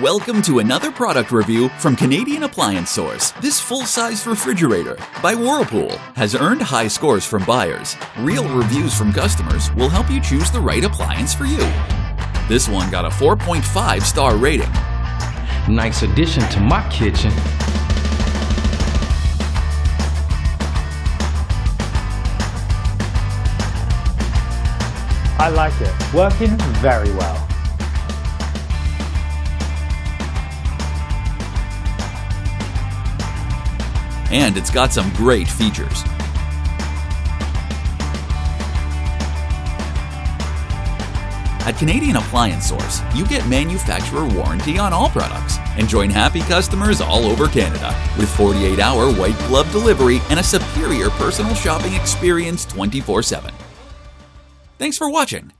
Welcome to another product review from Canadian Appliance Source. This full-size refrigerator by Whirlpool has earned high scores from buyers. Real reviews from customers will help you choose the right appliance for you. This one got a 4.5-star rating. Nice addition to my kitchen. I like it. Working very well. And it's got some great features. At Canadian Appliance Source, you get manufacturer warranty on all products and join happy customers all over Canada with 48-hour white glove delivery and a superior personal shopping experience 24/7. Thanks for watching.